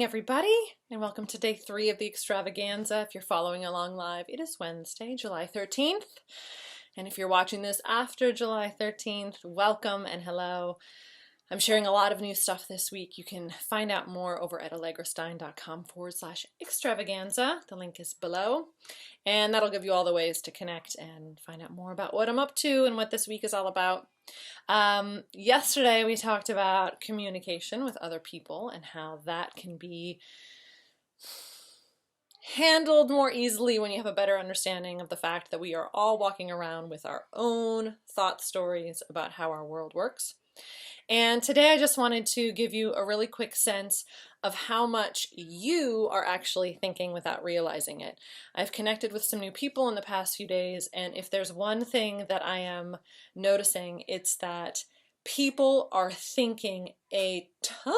morning, everybody, and welcome to day 3 of the extravaganza. If you're following along live, it is Wednesday, July 13th. And if you're watching this after July 13th, welcome and hello. I'm sharing a lot of new stuff this week. You can find out more over at allegrastein.com/extravaganza. The link is below. And that'll give you all the ways to connect and find out more about what I'm up to and what this week is all about. Yesterday we talked about communication with other people and how that can be handled more easily when you have a better understanding of the fact that we are all walking around with our own thought stories about how our world works. And today I just wanted to give you a really quick sense of how much you are actually thinking without realizing it. I've connected with some new people in the past few days, and if there's one thing that I am noticing, it's that people are thinking a ton.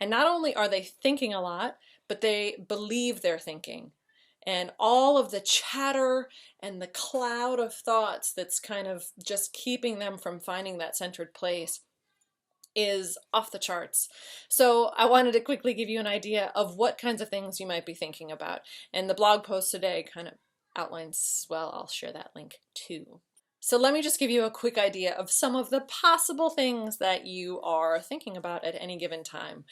And not only are they thinking a lot, but they believe they're thinking. And all of the chatter and the cloud of thoughts that's kind of just keeping them from finding that centered place is off the charts. So I wanted to quickly give you an idea of what kinds of things you might be thinking about. And the blog post today kind of outlines, well, I'll share that link too. So let me just give you a quick idea of some of the possible things that you are thinking about at any given time.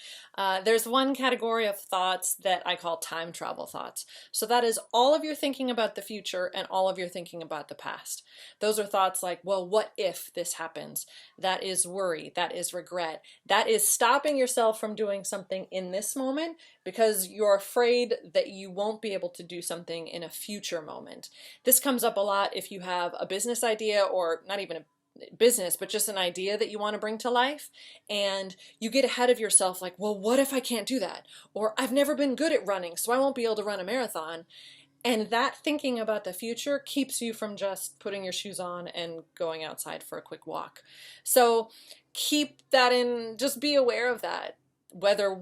There's one category of thoughts that I call time travel thoughts. So that is all of your thinking about the future and all of your thinking about the past. Those are thoughts like, well, what if this happens? That is worry, that is regret, that is stopping yourself from doing something in this moment because you're afraid that you won't be able to do something in a future moment. This comes up a lot if you have a business idea, or not even a business, but just an idea that you want to bring to life, and you get ahead of yourself like, well, what if I can't do that? Or I've never been good at running, so I won't be able to run a marathon. And that thinking about the future keeps you from just putting your shoes on and going outside for a quick walk. So keep that in, just be aware of that. Whether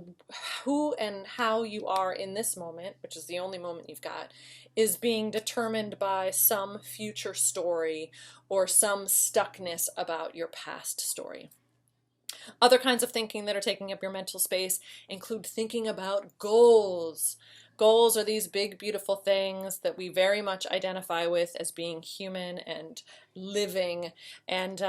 who and how you are in this moment, which is the only moment you've got, is being determined by some future story or some stuckness about your past story. Other kinds of thinking that are taking up your mental space include thinking about goals. Goals are these big, beautiful things that we very much identify with as being human and living, and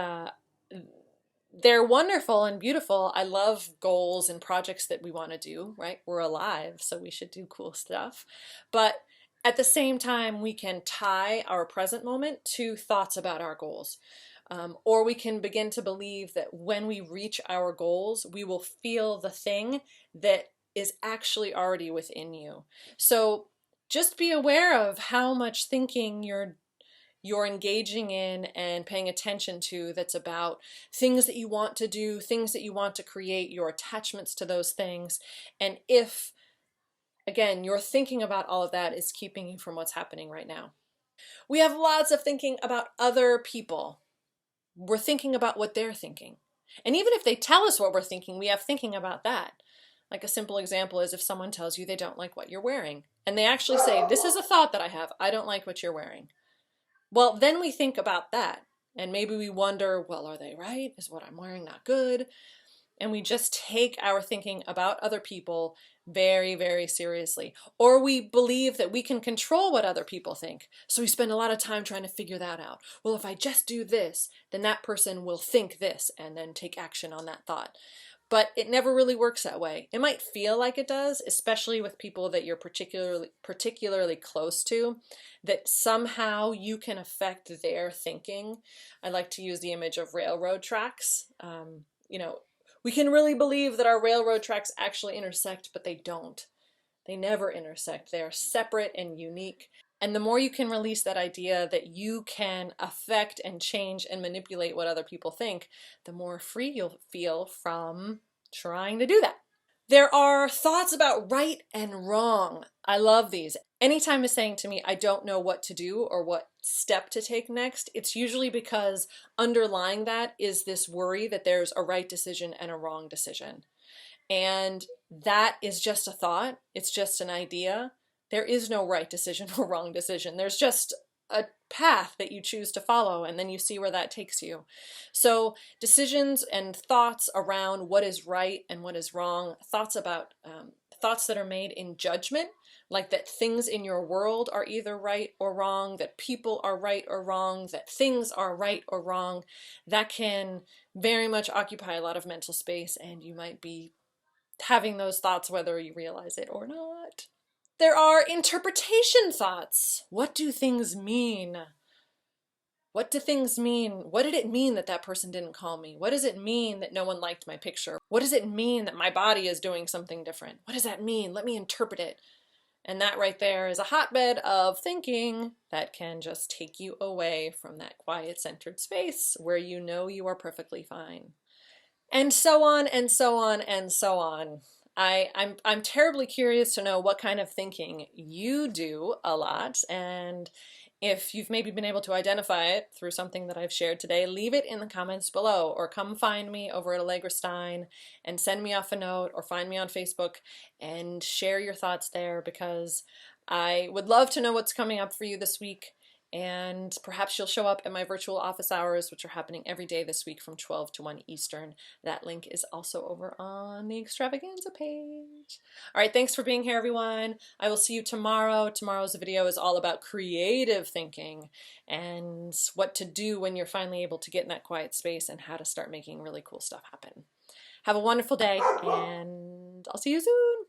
they're wonderful and beautiful. I love goals and projects that we want to do, right? We're alive, so we should do cool stuff. But at the same time, we can tie our present moment to thoughts about our goals. Or we can begin to believe that when we reach our goals, we will feel the thing that is actually already within you. So just be aware of how much thinking you're engaging in and paying attention to that's about things that you want to do, things that you want to create, your attachments to those things. And if, again, your thinking about all of that is keeping you from what's happening right now. We have lots of thinking about other people. We're thinking about what they're thinking. And even if they tell us what we're thinking, we have thinking about that. Like a simple example is if someone tells you they don't like what you're wearing, and they actually say, this is a thought that I have, I don't like what you're wearing. Well, then we think about that, and maybe we wonder, well, are they right? Is what I'm wearing not good? And we just take our thinking about other people very, very seriously. Or we believe that we can control what other people think. So we spend a lot of time trying to figure that out. Well, if I just do this, then that person will think this and then take action on that thought. But it never really works that way. It might feel like it does, especially with people that you're particularly close to, that somehow you can affect their thinking. I like to use the image of railroad tracks. We can really believe that our railroad tracks actually intersect, but they don't. They never intersect. They are separate and unique. And the more you can release that idea that you can affect and change and manipulate what other people think, the more free you'll feel from trying to do that. There are thoughts about right and wrong. I love these. Anytime is saying to me, I don't know what to do or what step to take next, it's usually because underlying that is this worry that there's a right decision and a wrong decision. And that is just a thought. It's just an idea. There is no right decision or wrong decision. There's just a path that you choose to follow, and then you see where that takes you. So decisions and thoughts around what is right and what is wrong, thoughts about thoughts that are made in judgment, like that things in your world are either right or wrong, that people are right or wrong, that things are right or wrong, that can very much occupy a lot of mental space, and you might be having those thoughts whether you realize it or not. There are interpretation thoughts. What do things mean? What do things mean? What did it mean that that person didn't call me? What does it mean that no one liked my picture? What does it mean that my body is doing something different? What does that mean? Let me interpret it. And that right there is a hotbed of thinking that can just take you away from that quiet, centered space where you know you are perfectly fine. And so on and so on and so on. I'm terribly curious to know what kind of thinking you do a lot, and if you've maybe been able to identify it through something that I've shared today, leave it in the comments below, or come find me over at Allegra Stein and send me off a note, or find me on Facebook and share your thoughts there, because I would love to know what's coming up for you this week. And perhaps you'll show up at my virtual office hours, which are happening every day this week from 12 to 1 Eastern. That link is also over on the extravaganza page. All right, thanks for being here, everyone. I will see you tomorrow. Tomorrow's video is all about creative thinking and what to do when you're finally able to get in that quiet space, and how to start making really cool stuff happen. Have a wonderful day, and I'll see you soon.